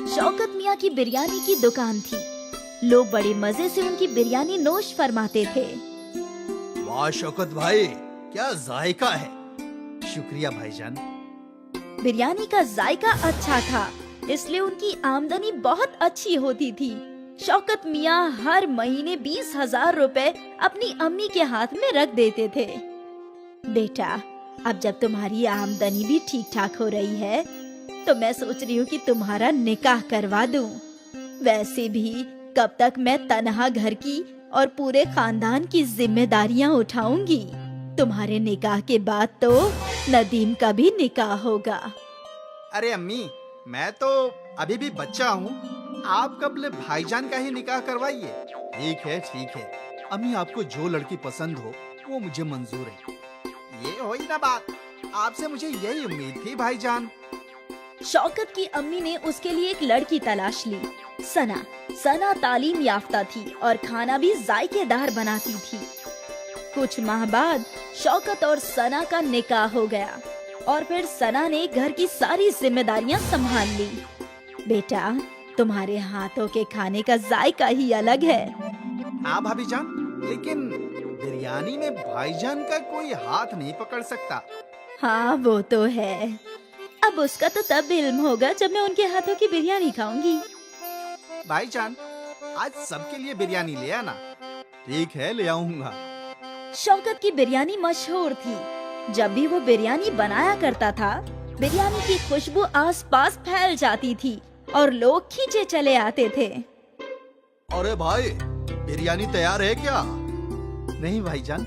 शौकत मियाँ की बिरयानी की दुकान थी। लोग बड़े मजे से उनकी बिरयानी नोश फरमाते थे। वाह शौकत भाई, क्या जायका है। शुक्रिया भाईजान। बिरयानी का जायका अच्छा था, इसलिए उनकी आमदनी बहुत अच्छी होती थी। शौकत मियाँ हर महीने 20,000 रुपए अपनी अम्मी के हाथ में रख देते थे। बेटा, अब जब तुम्हारी आमदनी भी ठीक ठाक हो रही है, तो मैं सोच रही हूँ कि तुम्हारा निकाह करवा दूं। वैसे भी कब तक मैं तन्हा घर की और पूरे खानदान की जिम्मेदारियाँ उठाऊंगी। तुम्हारे निकाह के बाद तो नदीम का भी निकाह होगा। अरे अम्मी, मैं तो अभी भी बच्चा हूँ, आप कब भाईजान का ही निकाह करवाइए। ठीक है। अम्मी, आपको जो लड़की पसंद हो वो मुझे मंजूर है। ये हो ही ना बात, आपसे मुझे यही उम्मीद थी भाईजान। शौकत की अम्मी ने उसके लिए एक लड़की तलाश ली। सना तालीम याफ्ता थी और खाना भी जायकेदार बनाती थी। कुछ माह बाद शौकत और सना का निकाह हो गया और फिर सना ने घर की सारी जिम्मेदारियां संभाल ली। बेटा, तुम्हारे हाथों के खाने का जायका ही अलग है। हाँ भाभी जान, लेकिन बिरयानी में भाईजान का कोई हाथ नहीं पकड़ सकता। हाँ, वो तो है। अब उसका तो तब इल्म होगा जब मैं उनके हाथों की बिरयानी खाऊंगी। भाईजान, आज सबके लिए बिरयानी ले आना। ठीक है, ले आऊंगा। शौकत की बिरयानी मशहूर थी। जब भी वो बिरयानी बनाया करता था, बिरयानी की खुशबू आसपास फैल जाती थी और लोग खींचे चले आते थे। अरे भाई, बिरयानी तैयार है क्या? नहीं भाईजान,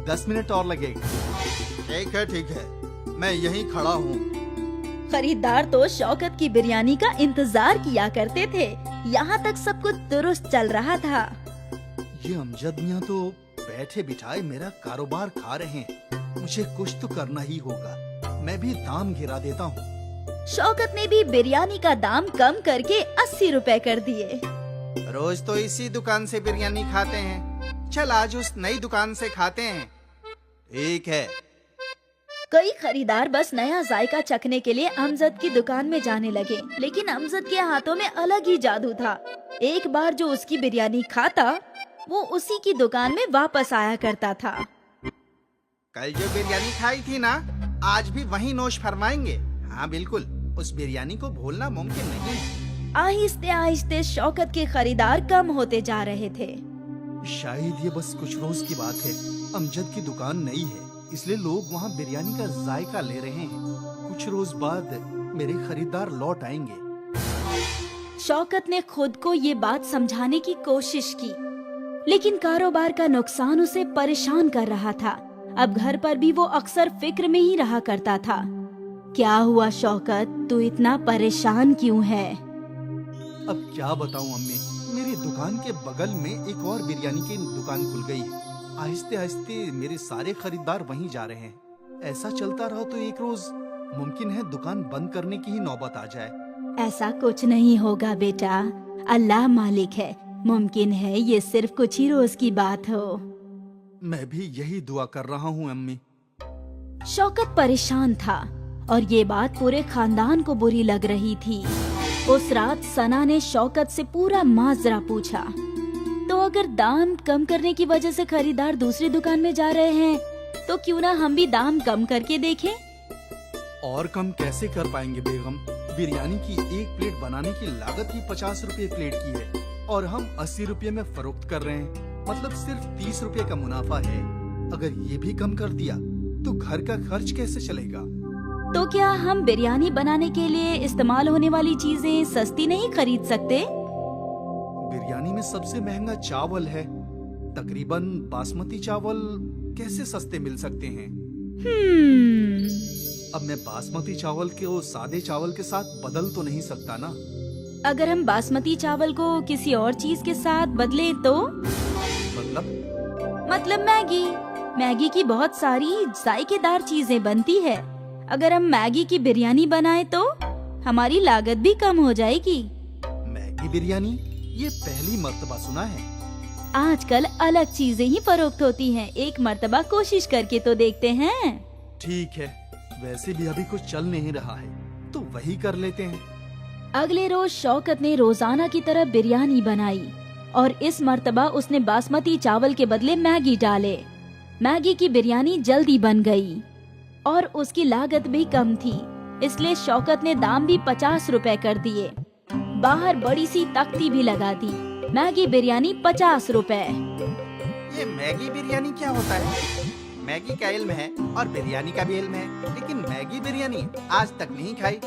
10 मिनट और लगेगा। ठीक है, मैं यहीं खड़ा हूँ। खरीदार तो शौकत की बिरयानी का इंतजार किया करते थे। यहाँ तक सब कुछ दुरुस्त चल रहा था। ये अमजद मियाँ तो बैठे बिठाए मेरा कारोबार खा रहे हैं। मुझे कुछ तो करना ही होगा। मैं भी दाम गिरा देता हूँ। शौकत ने भी बिरयानी का दाम कम करके 80 रुपए कर दिए। रोज तो इसी दुकान से बिरयानी खाते हैं, चल आज उस नई दुकान से खाते हैं। ठीक है। कई खरीदार बस नया जायका चखने के लिए अमजद की दुकान में जाने लगे, लेकिन अमजद के हाथों में अलग ही जादू था। एक बार जो उसकी बिरयानी खाता, वो उसी की दुकान में वापस आया करता था। कल जो बिरयानी खाई थी ना, आज भी वही नोश फरमाएंगे। हाँ बिल्कुल, उस बिरयानी को भूलना मुमकिन नहीं है। आहिस्ते आहिस्ते शौकत के खरीदार कम होते जा रहे थे। शायद ये बस कुछ रोज की बात है। अमजद की दुकान नई है, इसलिए लोग वहाँ बिरयानी का जायका ले रहे हैं। कुछ रोज बाद मेरे खरीदार लौट आएंगे। शौकत ने खुद को ये बात समझाने की कोशिश की, लेकिन कारोबार का नुकसान उसे परेशान कर रहा था। अब घर पर भी वो अक्सर फिक्र में ही रहा करता था। क्या हुआ शौकत, तू इतना परेशान क्यों है? अब क्या बताऊं अम्मी, मेरी दुकान के बगल में एक और बिरयानी की दुकान खुल गई है। आहिस्ते आहिस्ते मेरे सारे खरीदार वहीं जा रहे हैं। ऐसा चलता रहा तो एक रोज मुमकिन है दुकान बंद करने की ही नौबत आ जाए। ऐसा कुछ नहीं होगा बेटा, अल्लाह मालिक है। मुमकिन है ये सिर्फ कुछ ही रोज की बात हो। मैं भी यही दुआ कर रहा हूँ अम्मी। शौकत परेशान था और ये बात पूरे खानदान को बुरी लग रही थी। उस रात सना ने शौकत से पूरा माजरा पूछा। तो अगर दाम कम करने की वजह से खरीदार दूसरी दुकान में जा रहे हैं, तो क्यों ना हम भी दाम कम करके देखें? और कम कैसे कर पाएंगे बेगम? बिरयानी की एक प्लेट बनाने की लागत ही 50 रुपए प्लेट की है और हम 80 रुपए में फरोख्त कर रहे हैं। मतलब सिर्फ 30 रुपए का मुनाफा है। अगर ये भी कम कर दिया तो घर का खर्च कैसे चलेगा? तो क्या हम बिरयानी बनाने के लिए इस्तेमाल होने वाली चीजें सस्ती नहीं खरीद सकते? बिरयानी में सबसे महंगा चावल है। तकरीबन बासमती चावल कैसे सस्ते मिल सकते हैं? अब मैं बासमती चावल को सादे चावल के साथ बदल तो नहीं सकता ना। अगर हम बासमती चावल को किसी और चीज के साथ बदले तो? मतलब मैगी की बहुत सारी जायकेदार चीजें बनती है। अगर हम मैगी की बिरयानी बनाए तो हमारी लागत भी कम हो जाएगी। मैगी बिरयानी, ये पहली मर्तबा सुना है। आजकल अलग चीजें ही फरोख्त होती हैं। एक मर्तबा कोशिश करके तो देखते हैं। ठीक है, वैसे भी अभी कुछ चल नहीं रहा है तो वही कर लेते हैं। अगले रोज शौकत ने रोजाना की तरह बिरयानी बनाई और इस मर्तबा उसने बासमती चावल के बदले मैगी डाले। मैगी की बिरयानी जल्दी बन गई और उसकी लागत भी कम थी, इसलिए शौकत ने दाम भी 50 रुपए कर दिए। बाहर बड़ी सी तख्ती भी लगा दी, मैगी बिरयानी 50 रुपए। ये मैगी बिरयानी क्या होता है? मैगी का इल्म है और बिरयानी का भी इल्म है, लेकिन मैगी बिरयानी आज तक नहीं खाई।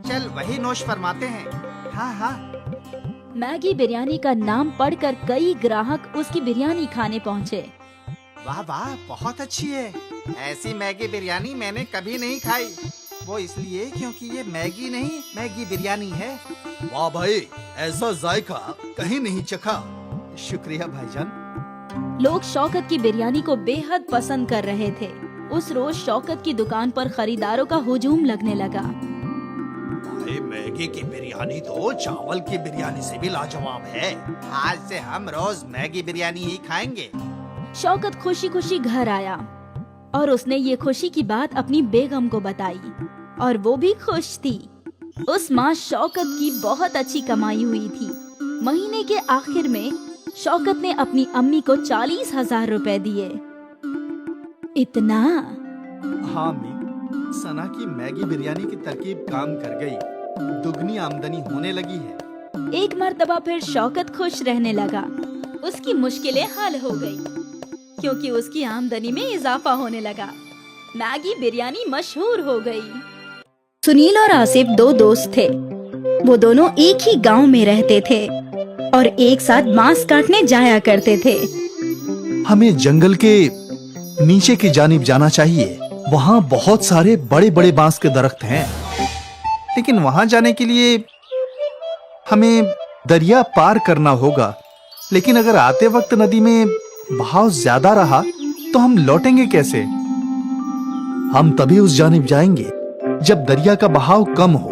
चल वही नोश फरमाते हैं। हाँ हाँ। मैगी बिरयानी का नाम पढ़कर कई ग्राहक उसकी बिरयानी खाने पहुँचे। वाह वाह, बहुत अच्छी है। ऐसी मैगी बिरयानी मैंने कभी नहीं खाई। वो इसलिए क्योंकि ये मैगी नहीं, मैगी बिरयानी है। वाह भाई, ऐसा जायका कहीं नहीं चखा। शुक्रिया भाईजान। लोग शौकत की बिरयानी को बेहद पसंद कर रहे थे। उस रोज शौकत की दुकान पर खरीदारों का हुजूम लगने लगा। भाई, मैगी की बिरयानी तो चावल की बिरयानी से भी लाजवाब है। आज से हम रोज मैगी बिरयानी ही खाएंगे। शौकत खुशी खुशी घर आया और उसने ये खुशी की बात अपनी बेगम को बताई और वो भी खुश थी। उस माह शौकत की बहुत अच्छी कमाई हुई थी। महीने के आखिर में शौकत ने अपनी अम्मी को 40,000 रुपए दिए। इतना? हाँ अम्मी, सना की मैगी बिरयानी की तरकीब काम कर गई। दुगनी आमदनी होने लगी है। एक मर्तबा फिर शौकत खुश रहने लगा। उसकी मुश्किलें हल हो गई क्योंकि उसकी आमदनी में इजाफा होने लगा। मैगी बिरयानी मशहूर हो गई। सुनील और आसिफ दो दोस्त थे। वो दोनों एक ही गांव में रहते थे और एक साथ बांस काटने जाया करते थे। हमें जंगल के नीचे की जानिब जाना चाहिए। वहाँ बहुत सारे बड़े बड़े बांस के दरख्त हैं। लेकिन वहाँ जाने के लिए हमें दरिया पार करना होगा। लेकिन अगर आते वक्त नदी में बहाव ज्यादा रहा तो हम लौटेंगे कैसे? हम तभी उस जानिब जाएंगे जब दरिया का बहाव कम हो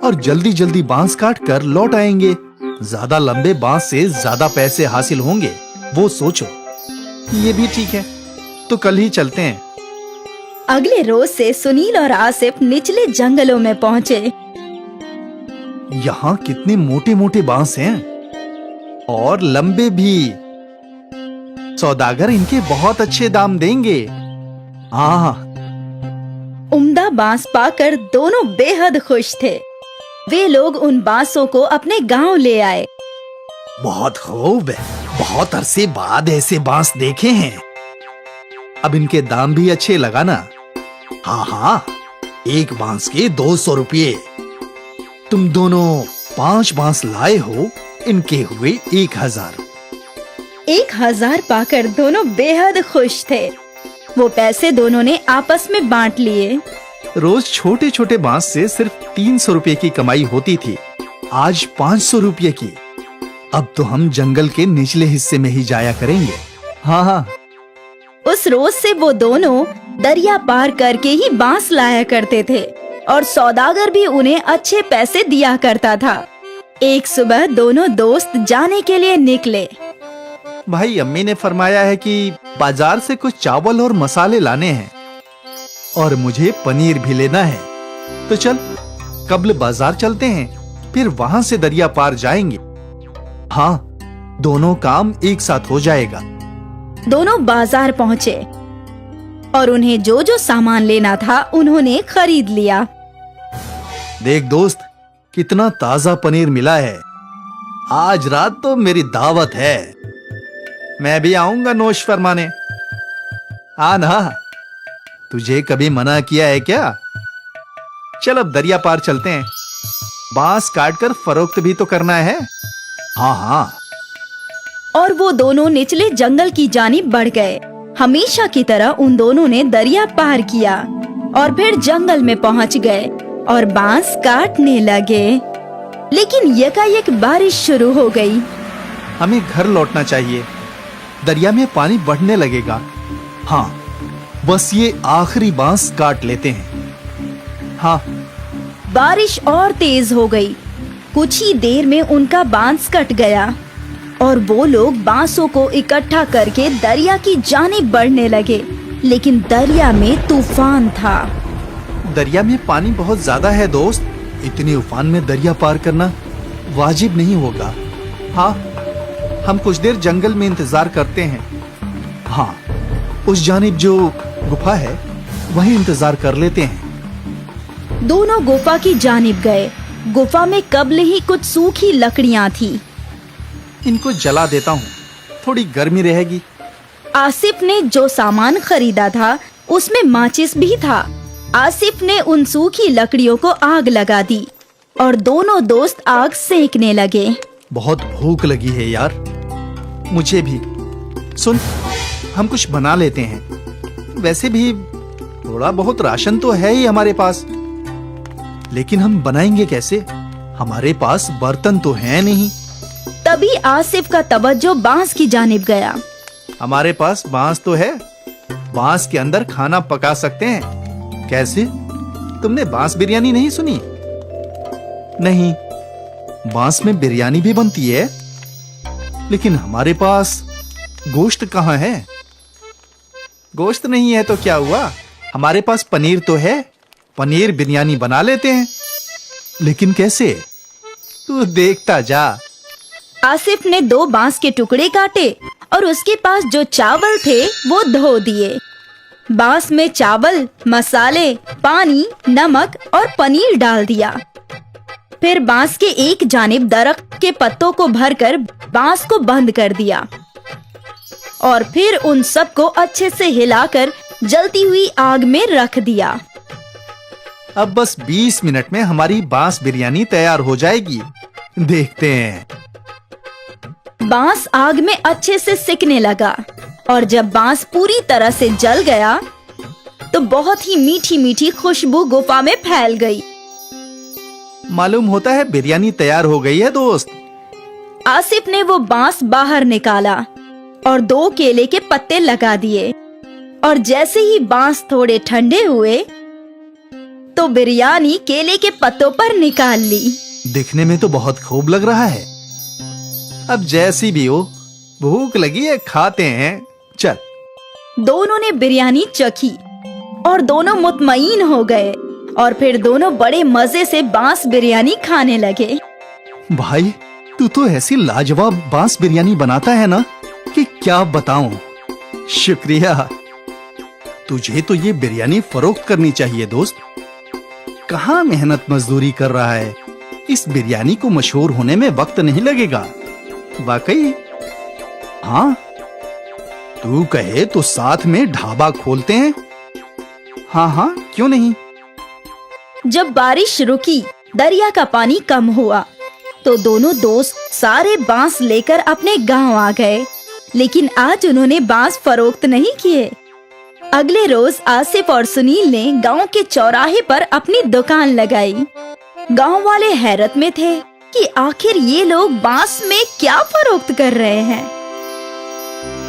और जल्दी जल्दी बांस काट कर लौट आएंगे। ज्यादा लंबे बांस से ज्यादा पैसे हासिल होंगे, वो सोचो। ये भी ठीक है, तो कल ही चलते हैं। अगले रोज से सुनील और आसिफ निचले जंगलों में पहुँचे। यहाँ कितने मोटे मोटे बांस हैं और लंबे भी। सौदागर इनके बहुत अच्छे दाम देंगे। हाँ, उम्दा बांस पाकर दोनों बेहद खुश थे। वे लोग उन बांसों को अपने गांव ले आए। बहुत खूब, बहुत अरसे बाद ऐसे बांस देखे हैं। अब इनके दाम भी अच्छे लगाना। हाँ हाँ, एक बांस के 200 रुपये। तुम दोनों 5 बांस लाए हो, इनके हुए 1000। 1000 पाकर दोनों बेहद खुश थे। वो पैसे दोनों ने आपस में बांट लिए। रोज छोटे छोटे बांस से सिर्फ 300 रुपये की कमाई होती थी, आज 500 रुपये की। अब तो हम जंगल के निचले हिस्से में ही जाया करेंगे। हाँ हाँ। उस रोज से वो दोनों दरिया पार करके ही बांस लाया करते थे और सौदागर भी उन्हें अच्छे पैसे दिया करता था। एक सुबह दोनों दोस्त जाने के लिए निकले। भाई, अम्मी ने फरमाया है कि बाजार से कुछ चावल और मसाले लाने हैं और मुझे पनीर भी लेना है। तो चल कब्ल बाजार चलते हैं, फिर वहाँ से दरिया पार जाएंगे। हाँ, दोनों काम एक साथ हो जाएगा। दोनों बाजार पहुँचे और उन्हें जो जो सामान लेना था उन्होंने खरीद लिया। देख दोस्त, कितना ताजा पनीर मिला है। आज रात तो मेरी दावत है। मैं भी आऊंगा नोश फरमाने। आ ना, तुझे कभी मना किया है क्या? चल अब दरिया पार चलते हैं। बांस काटकर फरोख्त भी तो करना है। हाँ हाँ। और वो दोनों निचले जंगल की जानिब बढ़ गए। हमेशा की तरह उन दोनों ने दरिया पार किया और फिर जंगल में पहुंच गए और बांस काटने लगे। लेकिन यकायक बारिश शुरू हो गई। हमें घर लौटना चाहिए, दरिया में पानी बढ़ने लगेगा। हाँ, बस ये आखिरी बांस काट लेते हैं। हाँ। बारिश और तेज हो गई। कुछ ही देर में उनका बांस कट गया और वो लोग बांसों को इकट्ठा करके दरिया की जानिब बढ़ने लगे। लेकिन दरिया में तूफान था। दरिया में पानी बहुत ज्यादा है दोस्त, इतने उफान में दरिया पार करना वाजिब नहीं होगा। हाँ, हम कुछ देर जंगल में इंतजार करते हैं। हाँ, उस जानिब जो गुफा है वहीं इंतजार कर लेते हैं। दोनों गुफा की जानिब गए। गुफा में कब्ल ही कुछ सूखी लकड़ियां थी। इनको जला देता हूँ, थोड़ी गर्मी रहेगी। आसिफ ने जो सामान खरीदा था उसमें माचिस भी था। आसिफ ने उन सूखी लकड़ियों को आग लगा दी और दोनों दोस्त आग सेकने लगे। बहुत भूख लगी है यार, मुझे भी। सुन, हम कुछ बना लेते हैं। वैसे भी थोड़ा बहुत राशन तो है ही हमारे पास, लेकिन हम बनाएंगे कैसे? हमारे पास बर्तन तो है नहीं। तभी आसिफ का तवज्जो बांस की जानिब गया। हमारे पास बांस तो है, बांस के अंदर खाना पका सकते हैं। कैसे? तुमने बांस बिरयानी नहीं सुनी? नहीं, बांस में बिरयानी भी बनती है, लेकिन हमारे पास गोश्त कहाँ है? गोश्त नहीं है तो क्या हुआ, हमारे पास पनीर तो है। पनीर बिरयानी बना लेते हैं। लेकिन कैसे? तू देखता जा। आसिफ ने 2 बांस के टुकड़े काटे और उसके पास जो चावल थे वो धो दिए। बांस में चावल, मसाले, पानी, नमक और पनीर डाल दिया। फिर बांस के एक जानिब दरख्त के पत्तों को भरकर बांस को बंद कर दिया और फिर उन सबको अच्छे से हिलाकर जलती हुई आग में रख दिया। अब बस 20 मिनट में हमारी बांस बिरयानी तैयार हो जाएगी। देखते हैं। बांस आग में अच्छे से सिकने लगा और जब बांस पूरी तरह से जल गया तो बहुत ही मीठी मीठी खुशबू गुफा में फैल गई। मालूम होता है बिरयानी तैयार हो गई है दोस्त। आसिफ ने वो बांस बाहर निकाला और 2 केले के पत्ते लगा दिए और जैसे ही बांस थोड़े ठंडे हुए तो बिरयानी केले के पत्तों पर निकाल ली। दिखने में तो बहुत खूब लग रहा है। अब जैसी भी हो, भूख लगी है, खाते हैं। चल। दोनों ने बिरयानी चखी और दोनों मुतमईन हो गए और फिर दोनों बड़े मजे से बांस बिरयानी खाने लगे। भाई, तू तो ऐसी लाजवाब बांस बिरयानी बनाता है ना कि क्या बताऊं। शुक्रिया। तुझे तो ये बिरयानी फरोख्त करनी चाहिए दोस्त। कहाँ मेहनत मजदूरी कर रहा है। इस बिरयानी को मशहूर होने में वक्त नहीं लगेगा। वाकई। हाँ, तू कहे तो साथ में ढाबा खोलते हैं। हाँ हाँ, क्यों नहीं। जब बारिश रुकी, दरिया का पानी कम हुआ तो दोनों दोस्त सारे बांस लेकर अपने गांव आ गए। लेकिन आज उन्होंने बांस फरोख्त नहीं किए। अगले रोज आसिफ और सुनील ने गांव के चौराहे पर अपनी दुकान लगाई। गांव वाले हैरत में थे कि आखिर ये लोग बांस में क्या फरोख्त कर रहे हैं।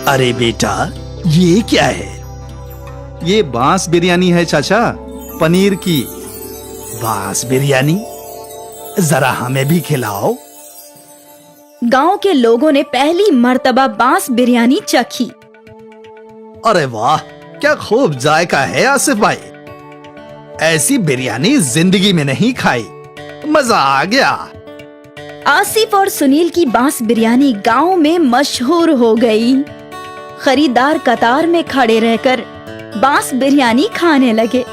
अरे बेटा, ये क्या है? ये बांस बिरयानी है चाचा, पनीर की। बांस बिरयानी? जरा हमें भी खिलाओ। गांव के लोगों ने पहली मर्तबा बांस बिरयानी चखी। अरे वाह, क्या खूब जायका है आसिफ भाई। ऐसी बिरयानी जिंदगी में नहीं खाई। मजा आ गया। आसिफ और सुनील की बांस बिरयानी गांव में मशहूर हो गई। खरीदार कतार में खड़े रहकर बांस बिरयानी खाने लगे।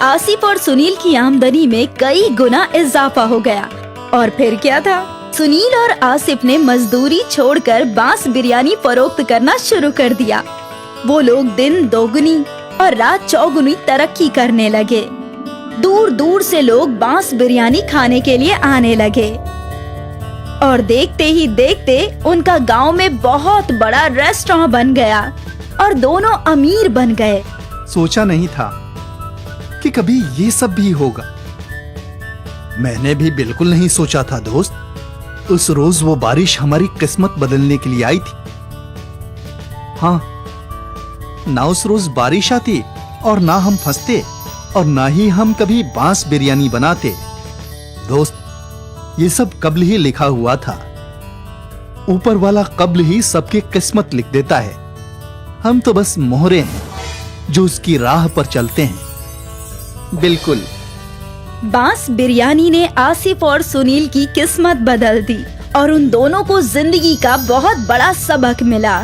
आसिफ और सुनील की आमदनी में कई गुना इजाफा हो गया। और फिर क्या था, सुनील और आसिफ ने मजदूरी छोड़कर बांस बिरयानी फरोख्त करना शुरू कर दिया। वो लोग दिन दोगुनी और रात चौगुनी तरक्की करने लगे। दूर दूर से लोग बांस बिरयानी खाने के लिए आने लगे और देखते ही देखते उनका गांव में बहुत बड़ा रेस्टोरेंट बन गया और दोनों अमीर बन गए। सोचा नहीं था कि कभी ये सब भी होगा। मैंने भी बिल्कुल नहीं सोचा था दोस्त। उस रोज वो बारिश हमारी किस्मत बदलने के लिए आई थी। हाँ, ना उस रोज बारिश आती और ना हम फंसते और ना ही हम कभी बांस बिरयानी बनाते। दोस्त, ये सब कब्ल ही लिखा हुआ था। ऊपर वाला कब्ल ही सबकी किस्मत लिख देता है। हम तो बस मोहरे हैं जो उसकी राह पर चलते हैं। बिल्कुल, बांस बिरयानी ने आसिफ और सुनील की किस्मत बदल दी और उन दोनों को जिंदगी का बहुत बड़ा सबक मिला।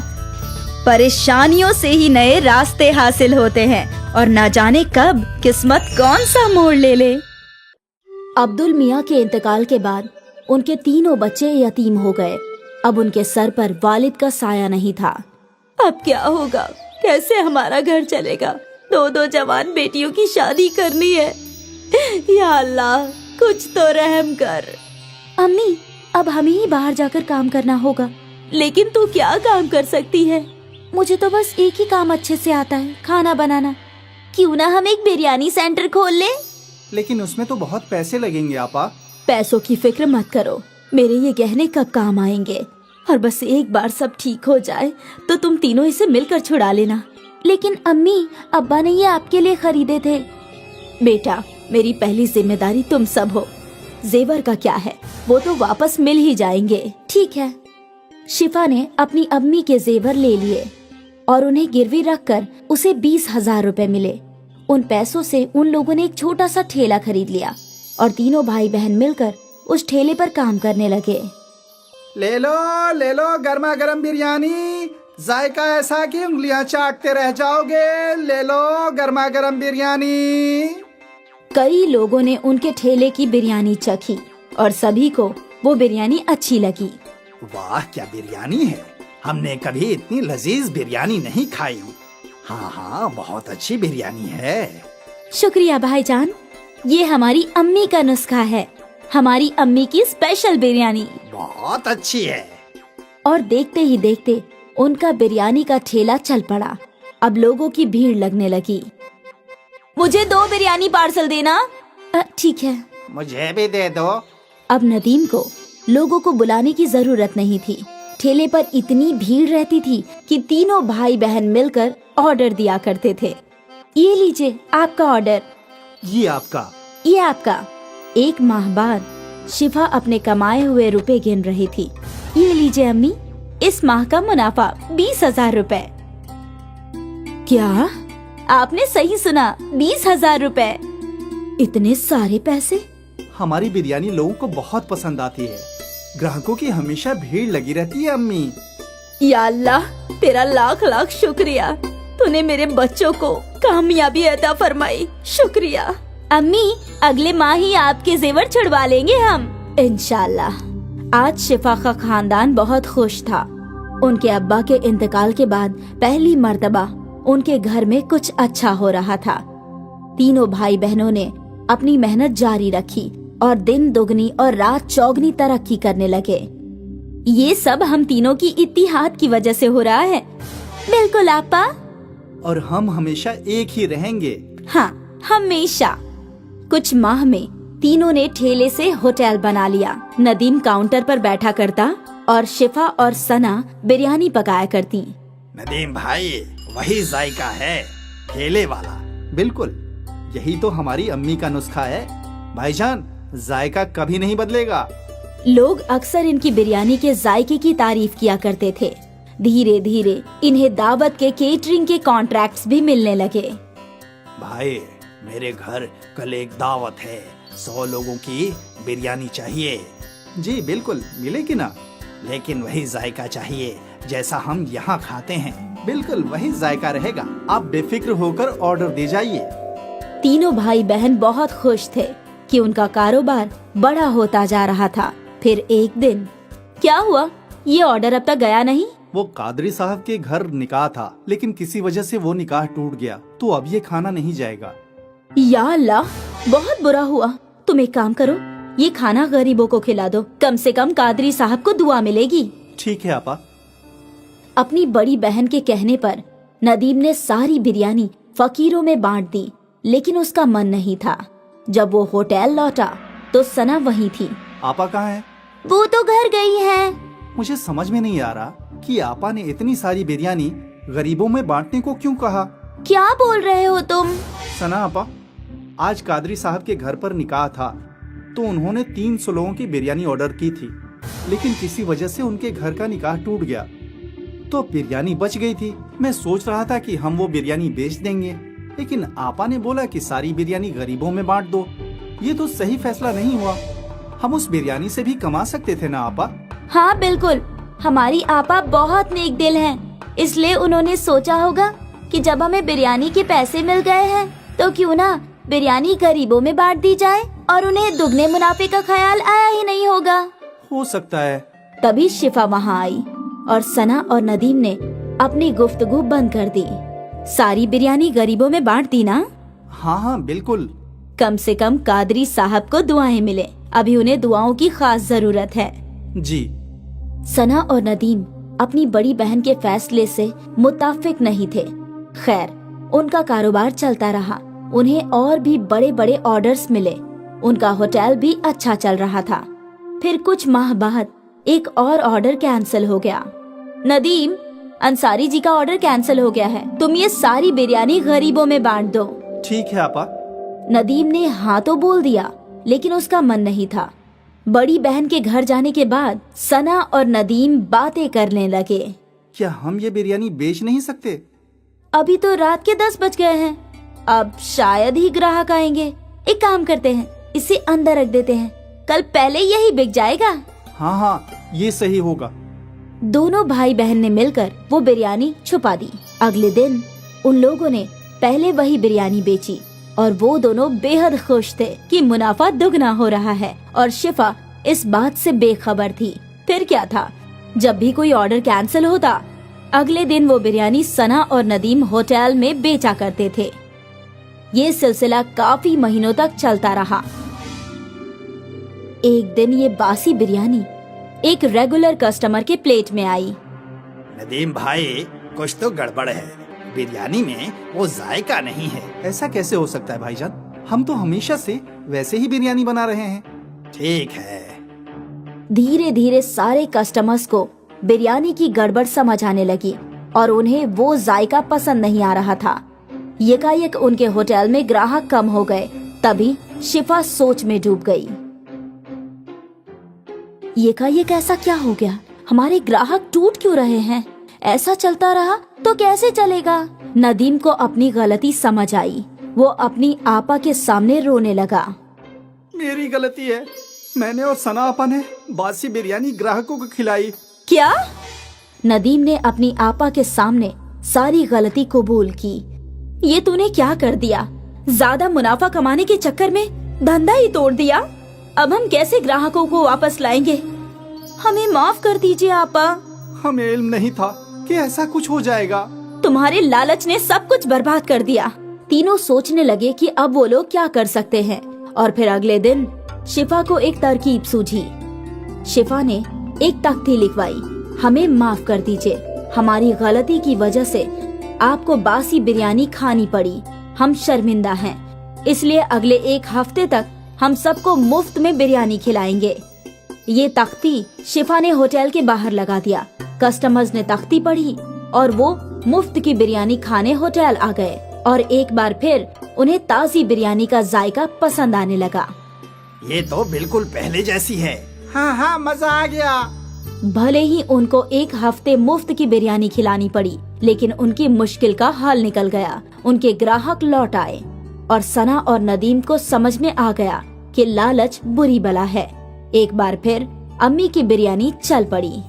परेशानियों से ही नए रास्ते हासिल होते हैं और न जाने कब किस्मत कौन सा मोड़ ले ले। अब्दुल मियाँ के इंतकाल के बाद उनके तीनों बच्चे यतीम हो गए। अब उनके सर पर वालिद का साया नहीं था। अब क्या होगा, कैसे हमारा घर चलेगा? दो जवान बेटियों की शादी करनी है। या अल्लाह, कुछ तो रहम कर। अम्मी, अब हमें ही बाहर जाकर काम करना होगा। लेकिन तू क्या काम कर सकती है? मुझे तो बस एक ही काम अच्छे से आता है, खाना बनाना। क्यों ना हम एक बिरयानी सेंटर खोल ले? लेकिन उसमें तो बहुत पैसे लगेंगे आपा। पैसों की फिक्र मत करो, मेरे ये गहने कब काम आएंगे। और बस एक बार सब ठीक हो जाए तो तुम तीनों इसे मिलकर छुड़ा लेना। लेकिन अम्मी, अब्बा ने ये आपके लिए खरीदे थे। बेटा, मेरी पहली जिम्मेदारी तुम सब हो। जेवर का क्या है, वो तो वापस मिल ही जाएंगे। ठीक है। शिफा ने अपनी अम्मी के जेवर ले लिए और उन्हें गिरवी रखकर उसे 20,000 रुपए मिले। उन पैसों से उन लोगों ने एक छोटा सा ठेला खरीद लिया और तीनों भाई बहन मिलकर उस ठेले पर काम करने लगे। ले लो गर्मा गर्म बिरयानी, जायका ऐसा कि उंगलियां चाटते रह जाओगे। ले लो गर्मा गर्म बिरयानी। कई लोगों ने उनके ठेले की बिरयानी चखी और सभी को वो बिरयानी अच्छी लगी। वाह, क्या बिरयानी है! हमने कभी इतनी लजीज बिरयानी नहीं खाई। हाँ, बहुत अच्छी बिरयानी है। शुक्रिया भाईजान, ये हमारी अम्मी का नुस्खा है, हमारी अम्मी की स्पेशल बिरयानी। बहुत अच्छी है। और देखते ही देखते उनका बिरयानी का ठेला चल पड़ा। अब लोगों की भीड़ लगने लगी। मुझे 2 बिरयानी पार्सल देना। ठीक है। मुझे भी दे दो। अब नदीम को लोगों को बुलाने की जरूरत नहीं थी। ठेले पर इतनी भीड़ रहती थी कि तीनों भाई बहन मिलकर ऑर्डर दिया करते थे। ये लीजिए आपका ऑर्डर। ये आपका। ये आपका। 1 माह बाद शिफा अपने कमाए हुए रुपए गिन रही थी। ये लीजिए अम्मी, इस माह का मुनाफा 20,000 रुपए। क्या? आपने सही सुना, 20,000 रुपए। इतने सारे पैसे? हमारी बिरयानी लोगों को बहुत पसंद आती है। ग्राहकों की हमेशा भीड़ लगी रहती है अम्मी। या अल्लाह, तेरा लाख लाख शुक्रिया। तूने मेरे बच्चों को कामयाबी अता फरमाई। शुक्रिया। अम्मी, अगले माह ही आपके जेवर छुड़वा लेंगे हम, इंशाल्लाह। आज शिफा का खानदान बहुत खुश था। उनके अब्बा के इंतकाल के बाद पहली मर्तबा उनके घर में कुछ अच्छा हो रहा था। तीनों भाई बहनों ने अपनी मेहनत जारी रखी और दिन दुगनी और रात चौगनी तरक्की करने लगे। ये सब हम तीनों की इत्तिहाद की वजह से हो रहा है। बिल्कुल आपा। और हम हमेशा एक ही रहेंगे। हाँ, हमेशा। कुछ माह में तीनों ने ठेले से होटल बना लिया। नदीम काउंटर पर बैठा करता और शिफा और सना बिरयानी पकाया करती। नदीम भाई, वही जायका है, ठेले वाला। बिल्कुल, यही तो हमारी अम्मी का नुस्खा है। भाईजान, जायका कभी नहीं बदलेगा। लोग अक्सर इनकी बिरयानी के जायके की तारीफ किया करते थे। धीरे धीरे इन्हें दावत के केटरिंग के कॉन्ट्रैक्ट्स भी मिलने लगे। भाई, मेरे घर कल एक दावत है, 100 लोगों की बिरयानी चाहिए। जी बिल्कुल, मिलेगी ना। लेकिन वही जायका चाहिए जैसा हम यहाँ खाते हैं। बिल्कुल वही जायका रहेगा। आप बेफिक्र होकर ऑर्डर दे जाइए। तीनों भाई बहन बहुत खुश थे कि उनका कारोबार बड़ा होता जा रहा था। फिर एक दिन क्या हुआ, ये ऑर्डर अब तक गया नहीं। वो कादरी साहब के घर निकाह था, लेकिन किसी वजह से वो निकाह टूट गया, तो अब ये खाना नहीं जाएगा। या अल्लाह, बहुत बुरा हुआ। तुम एक काम करो, ये खाना गरीबों को खिला दो, कम से कम कादरी साहब को दुआ मिलेगी। ठीक है आपा। अपनी बड़ी बहन के कहने पर नदीम ने सारी बिरयानी फकीरों में बांट दी, लेकिन उसका मन नहीं था। जब वो होटल लौटा तो सना वहीं थी। आपा कहाँ है? वो तो घर गई है। मुझे समझ में नहीं आ रहा कि आपा ने इतनी सारी बिरयानी गरीबों में बांटने को क्यों कहा। क्या बोल रहे हो तुम? सना आपा, आज कादरी साहब के घर पर निकाह था, तो उन्होंने 300 लोगों की बिरयानी ऑर्डर की थी, लेकिन किसी वजह से उनके घर का निकाह टूट गया, तो बिरयानी बच गई थी। मैं सोच रहा था कि हम वो बिरयानी बेच देंगे, लेकिन आपा ने बोला कि सारी बिरयानी गरीबों में बांट दो। ये तो सही फैसला नहीं हुआ। हम उस बिरयानी से भी कमा सकते थे ना आपा। हाँ बिल्कुल, हमारी आपा बहुत नेक दिल हैं, इसलिए उन्होंने सोचा होगा कि जब हमें बिरयानी के पैसे मिल गए हैं तो क्यों ना बिरयानी गरीबों में बांट दी जाए, और उन्हें दुगने मुनाफे का ख्याल आया ही नहीं होगा। हो सकता है। तभी शिफा वहाँ आई और सना और नदीम ने अपनी गुफ्तगू बंद कर दी। सारी बिरयानी गरीबों में बांट दी ना? हाँ हाँ बिल्कुल। कम से कम कादरी साहब को दुआएं मिले, अभी उन्हें दुआओं की खास जरूरत है। जी। सना और नदीम अपनी बड़ी बहन के फैसले से मुत्ताफिक नहीं थे। खैर, उनका कारोबार चलता रहा, उन्हें और भी बड़े बड़े ऑर्डर्स मिले, उनका होटल भी अच्छा चल रहा था। फिर कुछ माह बाद एक और ऑर्डर कैंसिल हो गया। नदीम, अंसारी जी का ऑर्डर कैंसिल हो गया है, तुम ये सारी बिरयानी गरीबों में बांट दो। ठीक है आपा। नदीम ने हाँ तो बोल दिया, लेकिन उसका मन नहीं था। बड़ी बहन के घर जाने के बाद सना और नदीम बातें करने लगे। क्या हम ये बिरयानी बेच नहीं सकते? अभी तो रात के 10 बज गए हैं, अब शायद ही ग्राहक आएंगे। एक काम करते हैं, इसे अंदर रख देते हैं, कल पहले यही बिक जाएगा। हाँ हाँ, ये सही होगा। दोनों भाई बहन ने मिलकर वो बिरयानी छुपा दी। अगले दिन उन लोगों ने पहले वही बिरयानी बेची और वो दोनों बेहद खुश थे कि मुनाफा दुगना हो रहा है, और शिफा इस बात से बेखबर थी। फिर क्या था, जब भी कोई ऑर्डर कैंसिल होता, अगले दिन वो बिरयानी सना और नदीम होटल में बेचा करते थे। ये सिलसिला काफी महीनों तक चलता रहा। एक दिन ये बासी बिरयानी एक रेगुलर कस्टमर के प्लेट में आई। नदीम भाई, कुछ तो गड़बड़ है, बिरयानी में वो जायका नहीं है। ऐसा कैसे हो सकता है भाईजान? हम तो हमेशा से वैसे ही बिरयानी बना रहे हैं। ठीक है। धीरे धीरे सारे कस्टमर्स को बिरयानी की गड़बड़ समझ आने लगी और उन्हें वो जायका पसंद नहीं आ रहा था। यकायक उनके होटल में ग्राहक कम हो गए। तभी शिफा सोच में डूब गई। यकायक ऐसा क्या हो गया? हमारे ग्राहक टूट क्यों रहे हैं? ऐसा चलता रहा तो कैसे चलेगा? नदीम को अपनी गलती समझ आई। वो अपनी आपा के सामने रोने लगा। मेरी गलती है, मैंने और सना आपा ने बासी बिरयानी ग्राहकों को खिलाई। क्या? नदीम ने अपनी आपा के सामने सारी गलती कबूल की। ये तूने क्या कर दिया? ज्यादा मुनाफा कमाने के चक्कर में धंधा ही तोड़ दिया। अब हम कैसे ग्राहकों को वापस लाएंगे? हमें माफ कर दीजिए आपा। हमें इल्म नहीं था कि ऐसा कुछ हो जाएगा। तुम्हारे लालच ने सब कुछ बर्बाद कर दिया। तीनों सोचने लगे कि अब वो लोग क्या कर सकते हैं, और फिर अगले दिन शिफा को एक तरकीब सूझी। शिफा ने एक तख्ती लिखवाई, हमें माफ कर दीजिए, हमारी गलती की वजह से आपको बासी बिरयानी खानी पड़ी, हम शर्मिंदा हैं, इसलिए अगले 1 हफ्ते तक हम सबको मुफ्त में बिरयानी खिलाएंगे। ये तख्ती शिफा ने होटल के बाहर लगा दिया। कस्टमर्स ने तख्ती पढ़ी और वो मुफ्त की बिरयानी खाने होटल आ गए, और एक बार फिर उन्हें ताज़ी बिरयानी का जायका पसंद आने लगा। ये तो बिल्कुल पहले जैसी है। हाँ हाँ, मजा आ गया। भले ही उनको 1 हफ्ते मुफ्त की बिरयानी खिलानी पड़ी, लेकिन उनकी मुश्किल का हल निकल गया। उनके ग्राहक लौट आए और सना और नदीम को समझ में आ गया कि लालच बुरी बला है। एक बार फिर अम्मी की बिरयानी चल पड़ी।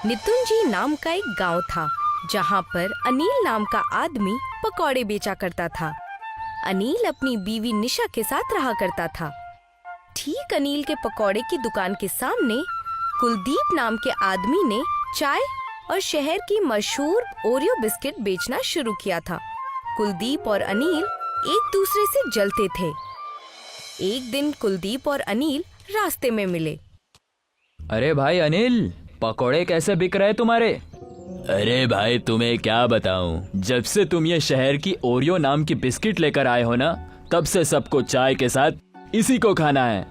नितुंजी नाम का एक गांव था, जहां पर अनिल नाम का आदमी पकौड़े बेचा करता था। अनिल अपनी बीवी निशा के साथ रहा करता था। ठीक अनिल के पकौड़े की दुकान के सामने कुलदीप नाम के आदमी ने चाय और शहर की मशहूर ओरियो बिस्किट बेचना शुरू किया था। कुलदीप और अनिल एक दूसरे से जलते थे। एक दिन कुलदीप और अनिल रास्ते में मिले। अरे भाई अनिल, पकोड़े कैसे बिक रहे तुम्हारे? अरे भाई तुम्हें क्या बताऊं, जब से तुम ये शहर की ओरियो नाम की बिस्किट लेकर आए हो ना, तब से सबको चाय के साथ इसी को खाना है।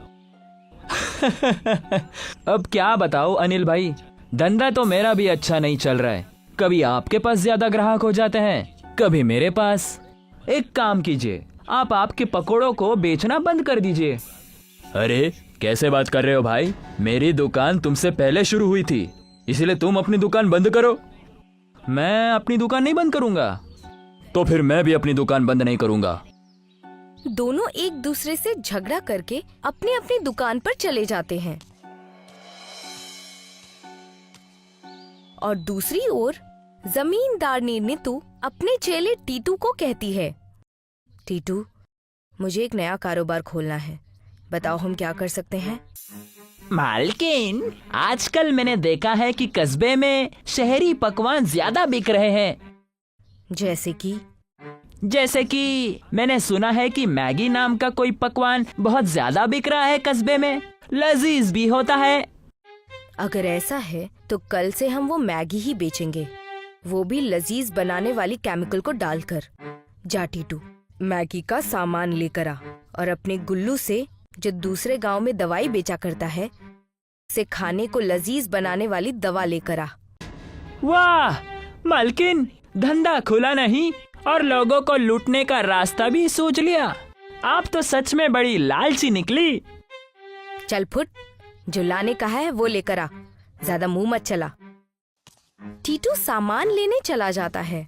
अब क्या बताओ अनिल भाई, धंधा तो मेरा भी अच्छा नहीं चल रहा है। कभी आपके पास ज्यादा ग्राहक हो जाते हैं, कभी मेरे पास। एक काम कीजिए, आप आपके पकोड़ों को बेचना बंद कर दीजिए। अरे कैसे बात कर रहे हो भाई, मेरी दुकान तुमसे पहले शुरू हुई थी, इसलिए तुम अपनी दुकान बंद करो। मैं अपनी दुकान नहीं बंद करूंगा। तो फिर मैं भी अपनी दुकान बंद नहीं करूंगा। दोनों एक दूसरे से झगड़ा करके अपनी अपनी दुकान पर चले जाते हैं। और दूसरी ओर जमींदारनी नीतू अपने चेले टीटू को कहती है, टीटू, मुझे एक नया कारोबार खोलना है, बताओ हम क्या कर सकते हैं? मालकिन, आजकल मैंने देखा है कि कस्बे में शहरी पकवान ज्यादा बिक रहे हैं। जैसे कि मैंने सुना है कि मैगी नाम का कोई पकवान बहुत ज्यादा बिक रहा है कस्बे में, लजीज भी होता है। अगर ऐसा है तो कल से हम वो मैगी ही बेचेंगे, वो भी लजीज बनाने वाली केमिकल को डालकर। जा टीटू, मैगी का सामान लेकर आ और अपने गुल्लू से, जो दूसरे गांव में दवाई बेचा करता है, से खाने को लजीज बनाने वाली दवा लेकर आ। वाह मालकिन, धंधा खुला नहीं और लोगों को लूटने का रास्ता भी सोच लिया। आप तो सच में बड़ी लालची निकली। चल फुट, जो लाने का है वो लेकर आ, ज्यादा मुंह मत चला। टीटू सामान लेने चला जाता है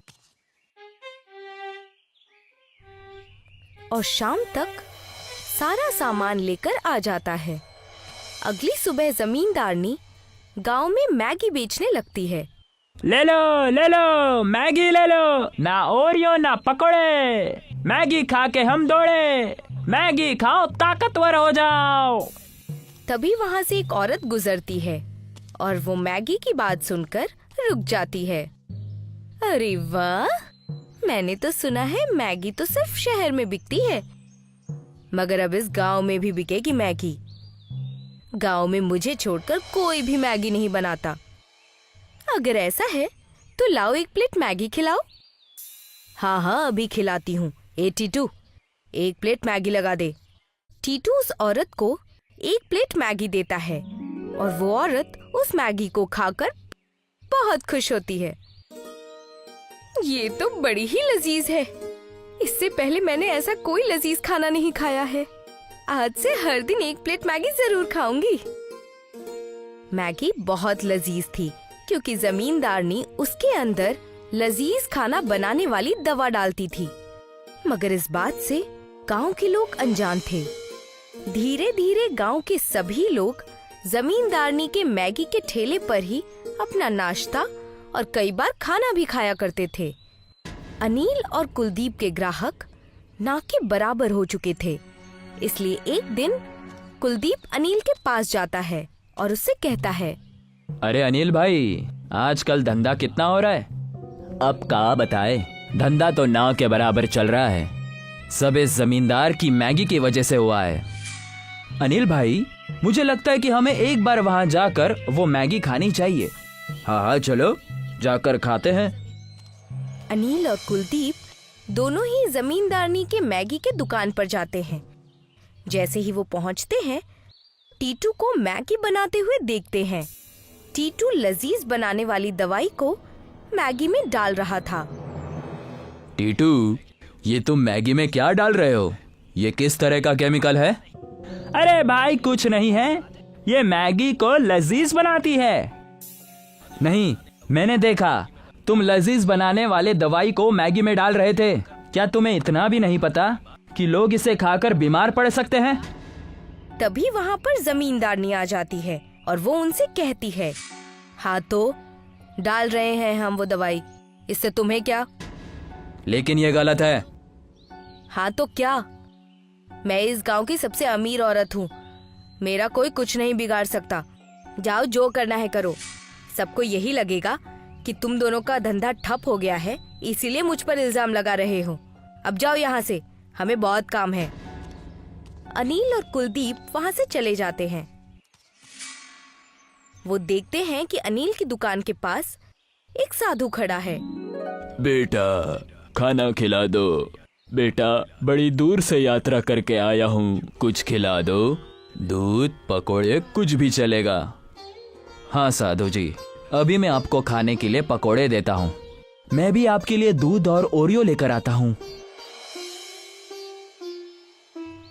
और शाम तक सारा सामान लेकर आ जाता है। अगली सुबह जमींदारनी गांव में मैगी बेचने लगती है। ले लो मैगी ले लो, ना ओरियो ना पकोड़े, मैगी खा के हम दौड़े, मैगी खाओ ताकतवर हो जाओ। तभी वहाँ से एक औरत गुजरती है और वो मैगी की बात सुनकर रुक जाती है। अरे वाह, मैंने तो सुना है मैगी तो सिर्फ शहर में बिकती है, मगर अब इस गांव में भी बिकेगी मैगी। गांव में मुझे छोड़कर कोई भी मैगी नहीं बनाता। अगर ऐसा है तो लाओ एक प्लेट मैगी खिलाओ। हाँ, अभी खिलाती हूँ। ए टीटू, एक प्लेट मैगी लगा दे। टीटू उस औरत को एक प्लेट मैगी देता है और वो औरत उस मैगी को खाकर बहुत खुश होती है। ये तो बड़ी ही लजीज है, इससे पहले मैंने ऐसा कोई लजीज खाना नहीं खाया है। आज से हर दिन एक प्लेट मैगी जरूर खाऊंगी। मैगी बहुत लजीज थी क्योंकि जमींदारनी उसके अंदर लजीज खाना बनाने वाली दवा डालती थी, मगर इस बात से गांव के लोग अनजान थे। धीरे धीरे गांव के सभी लोग जमींदारनी के मैगी के ठेले पर ही अपना नाश्ता और कई बार खाना भी खाया करते थे। अनिल और कुलदीप के ग्राहक ना के बराबर हो चुके थे, इसलिए एक दिन कुलदीप अनिल के पास जाता है और उससे कहता है, अरे अनिल भाई, आजकल धंधा कितना हो रहा है? अब क्या बताए, धंधा तो ना के बराबर चल रहा है। सब इस जमींदार की मैगी की वजह से हुआ है। अनिल भाई, मुझे लगता है कि हमें एक बार वहां जाकर वो मैगी खानी चाहिए। हाँ, चलो जाकर खाते हैं। अनिल और कुलदीप दोनों ही जमींदारनी के मैगी के दुकान पर जाते हैं। जैसे ही वो पहुंचते हैं, टीटू को मैगी बनाते हुए देखते हैं। टीटू लजीज बनाने वाली दवाई को मैगी में डाल रहा था। टीटू, ये तुम मैगी में क्या डाल रहे हो? ये किस तरह का केमिकल है? अरे भाई, कुछ नहीं है, ये मैगी को लजीज बनाती है। नहीं, मैंने देखा तुम लजीज बनाने वाले दवाई को मैगी में डाल रहे थे। क्या तुम्हें इतना भी नहीं पता कि लोग इसे खाकर बीमार पड़ सकते हैं? तभी वहाँ पर जमींदारनी आ जाती है और वो उनसे कहती है, हाँ तो डाल रहे हैं हम वो दवाई, इससे तुम्हें क्या? लेकिन ये गलत है। हाँ तो क्या? मैं इस गांव की सबसे अमीर औरत हूँ, मेरा कोई कुछ नहीं बिगाड़ सकता। जाओ, जो करना है करो। सबको यही लगेगा कि तुम दोनों का धंधा ठप हो गया है, इसीलिए मुझ पर इल्जाम लगा रहे हो। अब जाओ यहाँ से, हमें बहुत काम है। अनिल और कुलदीप वहाँ से चले जाते हैं। वो देखते हैं कि अनिल की दुकान के पास एक साधु खड़ा है। बेटा, खाना खिला दो। बेटा, बड़ी दूर से यात्रा करके आया हूँ, कुछ खिला दो। दूध, पकोड़े, कुछ भी चलेगा। हाँ साधु जी, अभी मैं आपको खाने के लिए पकोड़े देता हूँ। मैं भी आपके लिए दूध और ओरियो लेकर आता हूँ।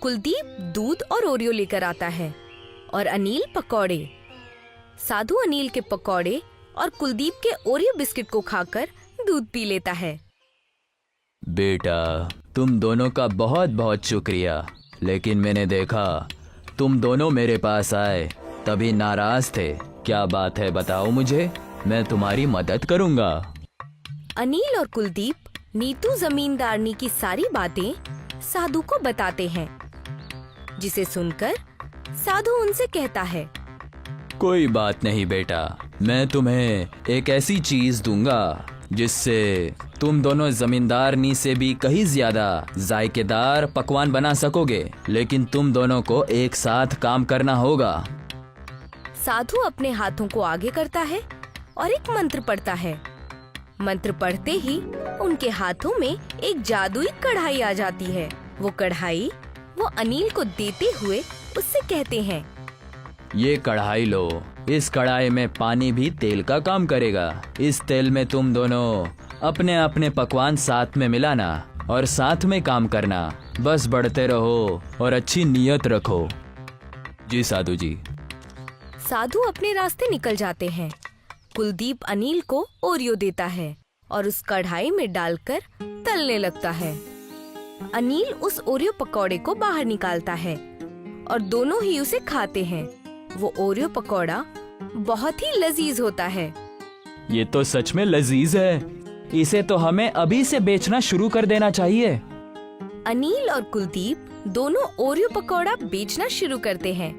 कुलदीप दूध और ओरियो लेकर आता है और अनिल पकौड़े। साधु अनिल के पकौड़े और कुलदीप के ओरियो बिस्किट को खाकर दूध पी लेता है। बेटा, तुम दोनों का बहुत बहुत शुक्रिया, लेकिन मैंने देखा तुम दोनों मेरे पास आए तभी नाराज थे। क्या बात है बताओ मुझे, मैं तुम्हारी मदद करूंगा। अनिल और कुलदीप नीतू जमींदारनी की सारी बातें साधु को बताते हैं, जिसे सुनकर साधु उनसे कहता है, कोई बात नहीं बेटा, मैं तुम्हें एक ऐसी चीज दूंगा जिससे तुम दोनों जमींदारनी से भी कहीं ज्यादा जायकेदार पकवान बना सकोगे, लेकिन तुम दोनों को एक साथ काम करना होगा। साधु अपने हाथों को आगे करता है और एक मंत्र पढ़ता है। मंत्र पढ़ते ही उनके हाथों में एक जादुई कढ़ाई आ जाती है। वो कढ़ाई वो अनिल को देते हुए उससे कहते हैं, ये कढ़ाई लो, इस कढ़ाई में पानी भी तेल का काम करेगा। इस तेल में तुम दोनों अपने अपने पकवान साथ में मिलाना और साथ में काम करना। बस बढ़ते रहो और अच्छी नियत रखो। जी साधु जी। साधु अपने रास्ते निकल जाते हैं। कुलदीप अनिल को ओरियो देता है और उस कढ़ाई में डालकर तलने लगता है। अनिल उस ओरियो पकौड़े को बाहर निकालता है और दोनों ही उसे खाते हैं। वो ओरियो पकौड़ा बहुत ही लजीज होता है। ये तो सच में लजीज है, इसे तो हमें अभी से बेचना शुरू कर देना चाहिए। अनिल और कुलदीप दोनों ओरियो पकौड़ा बेचना शुरू करते हैं।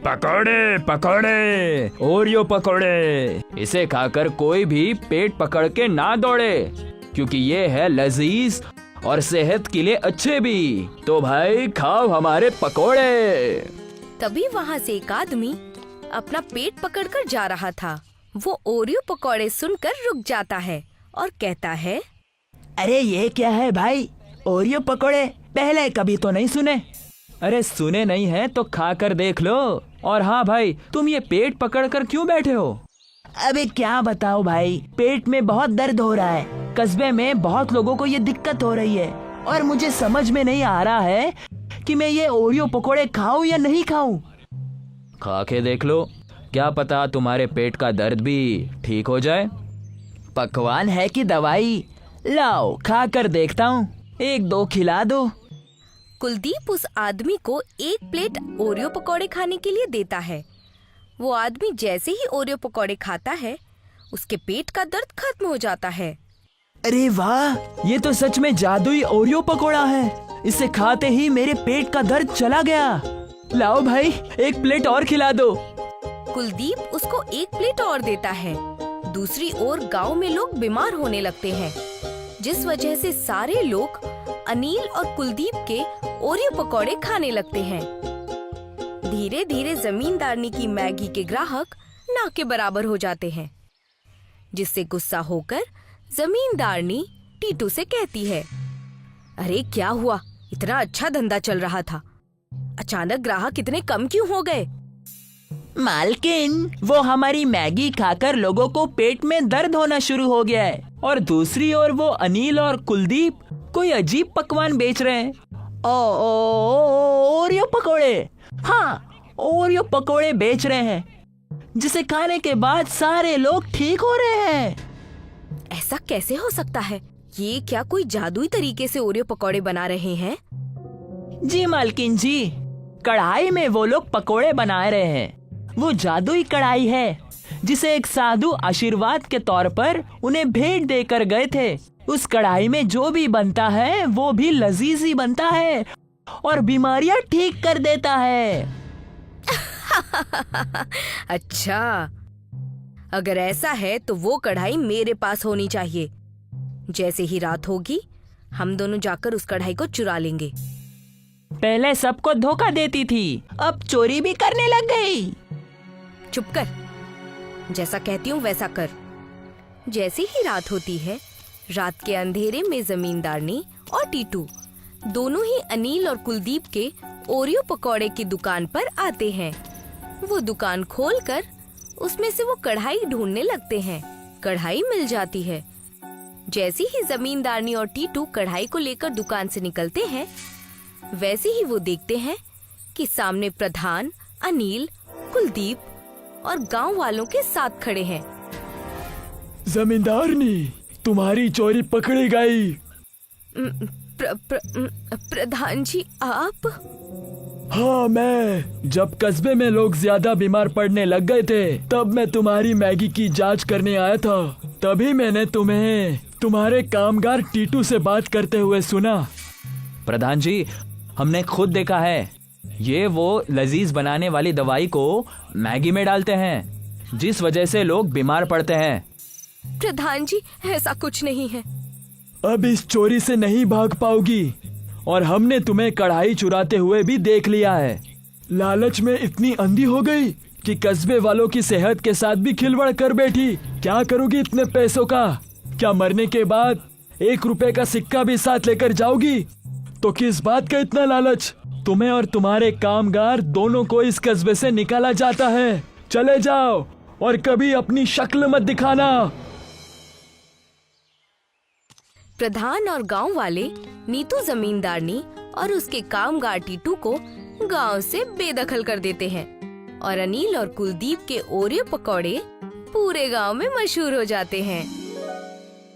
पकौड़े पकौड़े, ओरियो पकौड़े, इसे खाकर कोई भी पेट पकड़ के ना दौड़े, क्योंकि ये है लजीज और सेहत के लिए अच्छे भी। तो भाई खाओ हमारे पकौड़े। तभी वहाँ से एक आदमी अपना पेट पकड़कर जा रहा था। वो ओरियो पकौड़े सुनकर रुक जाता है और कहता है, अरे ये क्या है भाई, ओरियो पकौड़े पहले कभी तो नहीं सुने। अरे सुने नहीं है तो खा कर देख लो। और हाँ भाई, तुम ये पेट पकड़ कर क्यों बैठे हो? अबे क्या बताओ भाई, पेट में बहुत दर्द हो रहा है। कस्बे में बहुत लोगों को ये दिक्कत हो रही है और मुझे समझ में नहीं आ रहा है कि मैं ये ओरियो पकोड़े खाऊं या नहीं खाऊं। खा के देख लो, क्या पता तुम्हारे पेट का दर्द भी ठीक हो जाए। पकवान है कि दवाई? लाओ खा कर देखता हूँ, एक दो खिला दो। कुलदीप उस आदमी को एक प्लेट ओरियो पकौड़े खाने के लिए देता है। वो आदमी जैसे ही ओरियो पकौड़े खाता है, उसके पेट का दर्द खत्म हो जाता है। अरे वाह, ये तो सच में जादुई ओरियो पकोड़ा है। इसे खाते ही मेरे पेट का दर्द चला गया। लाओ भाई, एक प्लेट और खिला दो। कुलदीप उसको एक प्लेट और देता है। दूसरी ओर गांव में लोग बीमार होने लगते हैं, जिस वजह से सारे लोग अनिल और कुलदीप के ओरियो पकौड़े खाने लगते हैं। धीरे धीरे जमींदारनी की मैगी के ग्राहक ना के बराबर हो जाते हैं, जिससे गुस्सा होकर जमींदारनी टीटू से कहती है, अरे क्या हुआ, इतना अच्छा धंधा चल रहा था, अचानक ग्राहक इतने कम क्यों हो गए? मालकिन, वो हमारी मैगी खाकर लोगों को पेट में दर्द होना शुरू हो गया है। और दूसरी ओर वो अनिल और कुलदीप कोई अजीब पकवान बेच रहे हैं। ओरियो पकोड़े। हाँ, ओरियो पकोड़े बेच रहे हैं, जिसे खाने के बाद सारे लोग ठीक हो रहे हैं। ऐसा कैसे हो सकता है? ये क्या कोई जादुई तरीके से ओरियो पकौड़े बना रहे हैं? जी मालकिन जी, कढ़ाई में वो लोग पकोड़े बना रहे हैं। वो जादुई कढ़ाई है, जिसे एक साधु आशीर्वाद के तौर पर उन्हें भेंट देकर गए थे। उस कढ़ाई में जो भी बनता है वो भी लजीज ही बनता है और बीमारियां ठीक कर देता है। अच्छा, अगर ऐसा है तो वो कढ़ाई मेरे पास होनी चाहिए। जैसे ही रात होगी, हम दोनों जाकर उस कढ़ाई को चुरा लेंगे। पहले सबको धोखा देती थी, अब चोरी भी करने लग गई। चुप कर, जैसा कहती हूँ वैसा कर। जैसे ही रात होती है, रात के अंधेरे में जमींदारनी और टीटू दोनों ही अनिल और कुलदीप के ओरियो पकौड़े की दुकान पर आते हैं। वो दुकान खोलकर उसमें से वो कढ़ाई ढूंढने लगते हैं। कढ़ाई मिल जाती है। जैसे ही जमींदारनी और टीटू कढ़ाई को लेकर दुकान से निकलते हैं, वैसे ही वो देखते हैं कि सामने प्रधान, अनिल, कुलदीप और गांव वालों के साथ खड़े हैं। जमींदारनी, तुम्हारी चोरी पकड़ी गई। प्रधान जी आप? हाँ, मैं जब कस्बे में लोग ज्यादा बीमार पड़ने लग गए थे तब मैं तुम्हारी मैगी की जांच करने आया था। तभी मैंने तुम्हें तुम्हारे कामगार टीटू से बात करते हुए सुना। प्रधान जी, हमने खुद देखा है, ये वो लजीज बनाने वाली दवाई को मैगी में डालते हैं जिस वजह से लोग बीमार पड़ते हैं। प्रधान जी ऐसा कुछ नहीं है। अब इस चोरी से नहीं भाग पाओगी और हमने तुम्हें कढ़ाई चुराते हुए भी देख लिया है। लालच में इतनी अंधी हो गई कि कस्बे वालों की सेहत के साथ भी खिलवाड़ कर बैठी। क्या करोगी इतने पैसों का? क्या मरने के बाद 1 रुपए का सिक्का भी साथ लेकर जाओगी? तो किस बात का इतना लालच? तुम्हें और तुम्हारे कामगार दोनों को इस कस्बे से निकाला जाता है। चले जाओ और कभी अपनी शक्ल मत दिखाना। प्रधान और गांव वाले नीतू जमींदारनी और उसके कामगार टीटू को गांव से बेदखल कर देते हैं और अनिल और कुलदीप के ओरियो पकौड़े पूरे गांव में मशहूर हो जाते हैं।